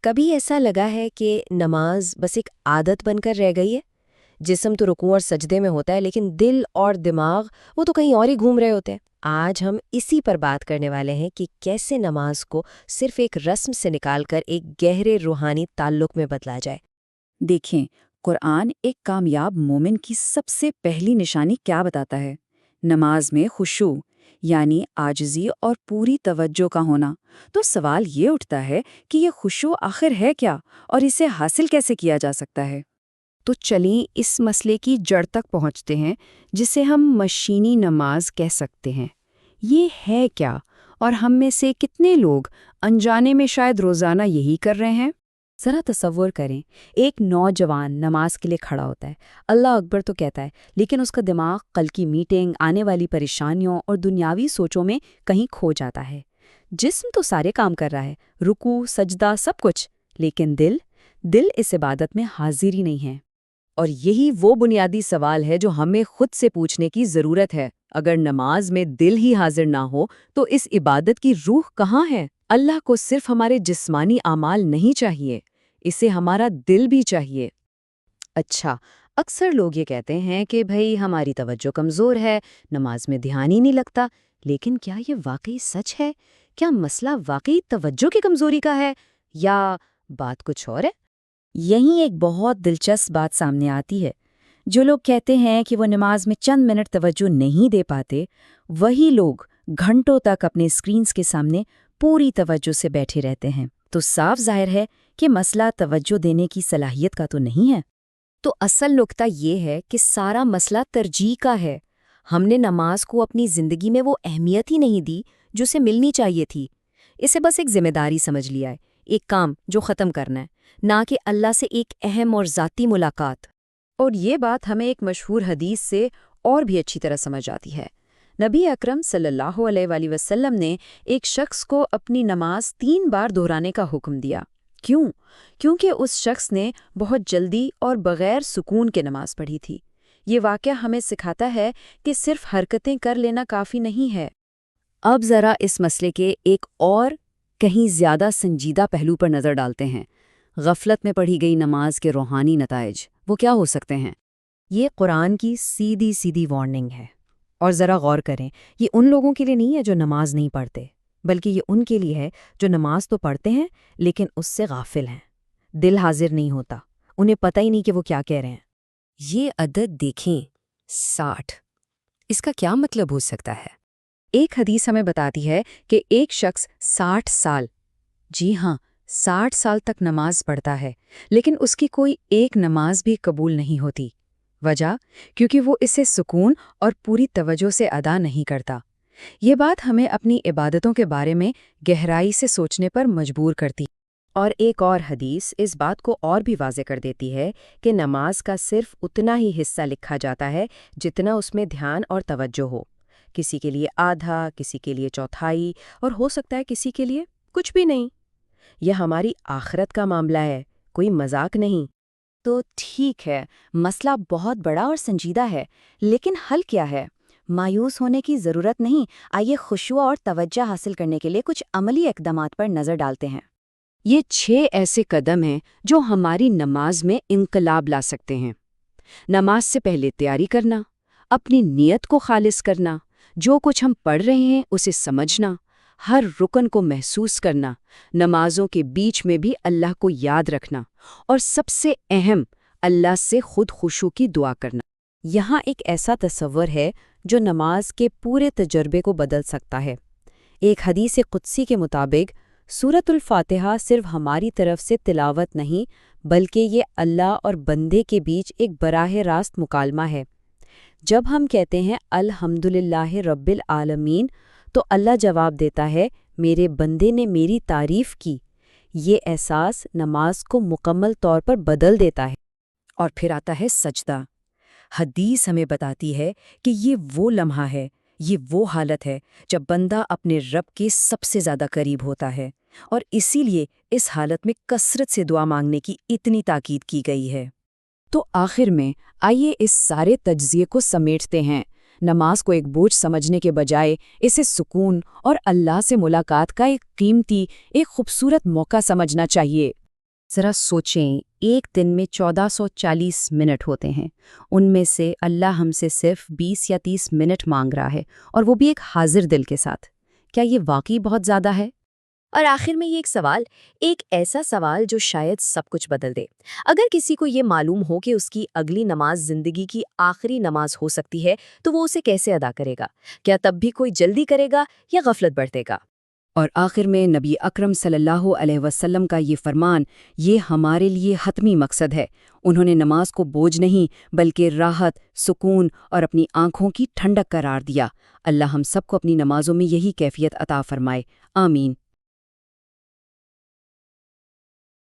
کبھی ایسا لگا ہے کہ نماز بس ایک عادت بن کر رہ گئی ہے؟ جسم تو رکوع اور سجدے میں ہوتا ہے، لیکن دل اور دماغ وہ تو کہیں اور ہی گھوم رہے ہوتے ہیں۔ آج ہم اسی پر بات کرنے والے ہیں کہ کیسے نماز کو صرف ایک رسم سے نکال کر ایک گہرے روحانی تعلق میں بدلا جائے۔ دیکھیں، قرآن ایک کامیاب مومن کی سب سے پہلی نشانی کیا بتاتا ہے؟ نماز میں خشوع، یعنی عاجزی اور پوری توجہ کا ہونا۔ تو سوال یہ اٹھتا ہے کہ یہ خشوع آخر ہے کیا، اور اسے حاصل کیسے کیا جا سکتا ہے؟ تو چلیں اس مسئلے کی جڑ تک پہنچتے ہیں، جسے ہم مشینی نماز کہہ سکتے ہیں۔ یہ ہے کیا، اور ہم میں سے کتنے لوگ انجانے میں شاید روزانہ یہی کر رہے ہیں؟ ذرا تصور کریں، ایک نوجوان نماز کے لیے کھڑا ہوتا ہے، اللہ اکبر تو کہتا ہے، لیکن اس کا دماغ کل کی میٹنگ، آنے والی پریشانیوں اور دنیاوی سوچوں میں کہیں کھو جاتا ہے۔ جسم تو سارے کام کر رہا ہے، رکوع، سجدہ، سب کچھ، لیکن دل اس عبادت میں حاضر ہی نہیں ہے۔ اور یہی وہ بنیادی سوال ہے جو ہمیں خود سے پوچھنے کی ضرورت ہے۔ اگر نماز میں دل ہی حاضر نہ ہو تو اس عبادت کی روح کہاں ہے؟ اللہ کو صرف ہمارے جسمانی اعمال نہیں چاہیے، اسے ہمارا دل بھی چاہیے۔ اچھا، اکثر لوگ یہ کہتے ہیں کہ بھئی ہماری توجہ کمزور ہے، نماز میں دھیان ہی نہیں لگتا، لیکن کیا یہ واقعی سچ ہے؟ کیا مسئلہ واقعی توجہ کی کمزوری کا ہے یا بات کچھ اور ہے؟ یہیں ایک بہت دلچسپ بات سامنے آتی ہے۔ جو لوگ کہتے ہیں کہ وہ نماز میں چند منٹ توجہ نہیں دے پاتے، وہی لوگ گھنٹوں تک اپنے اسکرینز کے سامنے پوری توجہ سے بیٹھے رہتے ہیں۔ تو صاف ظاہر ہے کہ مسئلہ توجہ دینے کی صلاحیت کا تو نہیں ہے۔ تو اصل نکتہ یہ ہے کہ سارا مسئلہ ترجیح کا ہے۔ ہم نے نماز کو اپنی زندگی میں وہ اہمیت ہی نہیں دی جو اسے ملنی چاہیے تھی۔ اسے بس ایک ذمہ داری سمجھ لیا ہے، ایک کام جو ختم کرنا ہے، نہ کہ اللہ سے ایک اہم اور ذاتی ملاقات۔ اور یہ بات ہمیں ایک مشہور حدیث سے اور بھی اچھی طرح سمجھ آتی ہے۔ نبی اکرم صلی اللہ علیہ وآلہ وسلم نے ایک شخص کو اپنی نماز 3 بار دہرانے کا حکم دیا۔ کیوں؟ کیونکہ اس شخص نے بہت جلدی اور بغیر سکون کے نماز پڑھی تھی۔ یہ واقعہ ہمیں سکھاتا ہے کہ صرف حرکتیں کر لینا کافی نہیں ہے۔ اب ذرا اس مسئلے کے ایک اور کہیں زیادہ سنجیدہ پہلو پر نظر ڈالتے ہیں۔ غفلت میں پڑھی گئی نماز کے روحانی نتائج وہ کیا ہو سکتے ہیں؟ یہ قرآن کی سیدھی وارننگ ہے۔ اور ذرا غور کریں، یہ ان لوگوں کے لیے نہیں ہے جو نماز نہیں پڑھتے، بلکہ یہ ان کے لیے ہے جو نماز تو پڑھتے ہیں لیکن اس سے غافل ہیں۔ دل حاضر نہیں ہوتا، انہیں پتہ ہی نہیں کہ وہ کیا کہہ رہے ہیں۔ یہ عدد دیکھیں، 60۔ اس کا کیا مطلب ہو سکتا ہے؟ ایک حدیث ہمیں بتاتی ہے کہ ایک شخص 60 سال، جی ہاں 60 سال تک نماز پڑھتا ہے، لیکن اس کی کوئی ایک نماز بھی قبول نہیں ہوتی۔ وجہ؟ کیونکہ وہ اسے سکون اور پوری توجہ سے ادا نہیں کرتا۔ یہ بات ہمیں اپنی عبادتوں کے بارے میں گہرائی سے سوچنے پر مجبور کرتی۔ اور ایک اور حدیث اس بات کو اور بھی واضح کر دیتی ہے کہ نماز کا صرف اتنا ہی حصہ لکھا جاتا ہے جتنا اس میں دھیان اور توجہ ہو۔ کسی کے لیے آدھا، کسی کے لیے چوتھائی، اور ہو سکتا ہے کسی کے لیے کچھ بھی نہیں۔ یہ ہماری آخرت کا معاملہ ہے، کوئی مذاق نہیں۔ تو ٹھیک ہے، مسئلہ بہت بڑا اور سنجیدہ ہے، لیکن حل کیا ہے؟ مایوس ہونے کی ضرورت نہیں۔ آئیے خشوع اور توجہ حاصل کرنے کے لیے کچھ عملی اقدامات پر نظر ڈالتے ہیں۔ یہ 6 ایسے قدم ہیں جو ہماری نماز میں انقلاب لا سکتے ہیں۔ نماز سے پہلے تیاری کرنا، اپنی نیت کو خالص کرنا، جو کچھ ہم پڑھ رہے ہیں اسے سمجھنا، ہر رکن کو محسوس کرنا، نمازوں کے بیچ میں بھی اللہ کو یاد رکھنا، اور سب سے اہم، اللہ سے خود خشوع کی دعا کرنا۔ یہاں ایک ایسا تصور ہے جو نماز کے پورے تجربے کو بدل سکتا ہے۔ ایک حدیث قدسی کے مطابق سورۃ الفاتحہ صرف ہماری طرف سے تلاوت نہیں، بلکہ یہ اللہ اور بندے کے بیچ ایک براہ راست مکالمہ ہے۔ جب ہم کہتے ہیں الحمدللہ رب العالمین، تو اللہ جواب دیتا ہے میرے بندے نے میری تعریف کی۔ یہ احساس نماز کو مکمل طور پر بدل دیتا ہے۔ اور پھر آتا ہے سجدہ۔ حدیث ہمیں بتاتی ہے کہ یہ وہ لمحہ ہے، یہ وہ حالت ہے جب بندہ اپنے رب کے سب سے زیادہ قریب ہوتا ہے، اور اسی لیے اس حالت میں کثرت سے دعا مانگنے کی اتنی تاکید کی گئی ہے۔ تو آخر میں آئیے اس سارے تجزیے کو سمیٹتے ہیں۔ نماز کو ایک بوجھ سمجھنے کے بجائے اسے سکون اور اللہ سے ملاقات کا ایک قیمتی، ایک خوبصورت موقع سمجھنا چاہیے۔ ذرا سوچیں، ایک دن میں 1440 منٹ ہوتے ہیں، ان میں سے اللہ ہم سے صرف 20 یا 30 منٹ مانگ رہا ہے، اور وہ بھی ایک حاضر دل کے ساتھ۔ کیا یہ واقعی بہت زیادہ ہے؟ اور آخر میں یہ ایک ایسا سوال جو شاید سب کچھ بدل دے۔ اگر کسی کو یہ معلوم ہو کہ اس کی اگلی نماز زندگی کی آخری نماز ہو سکتی ہے تو وہ اسے کیسے ادا کرے گا؟ کیا تب بھی کوئی جلدی کرے گا یا غفلت برتے گا؟ اور آخر میں نبی اکرم صلی اللہ علیہ وسلم کا یہ فرمان، یہ ہمارے لیے حتمی مقصد ہے۔ انہوں نے نماز کو بوجھ نہیں بلکہ راحت، سکون اور اپنی آنکھوں کی ٹھنڈک قرار دیا۔ اللہ ہم سب کو اپنی نمازوں میں یہی کیفیت عطا فرمائے، آمین۔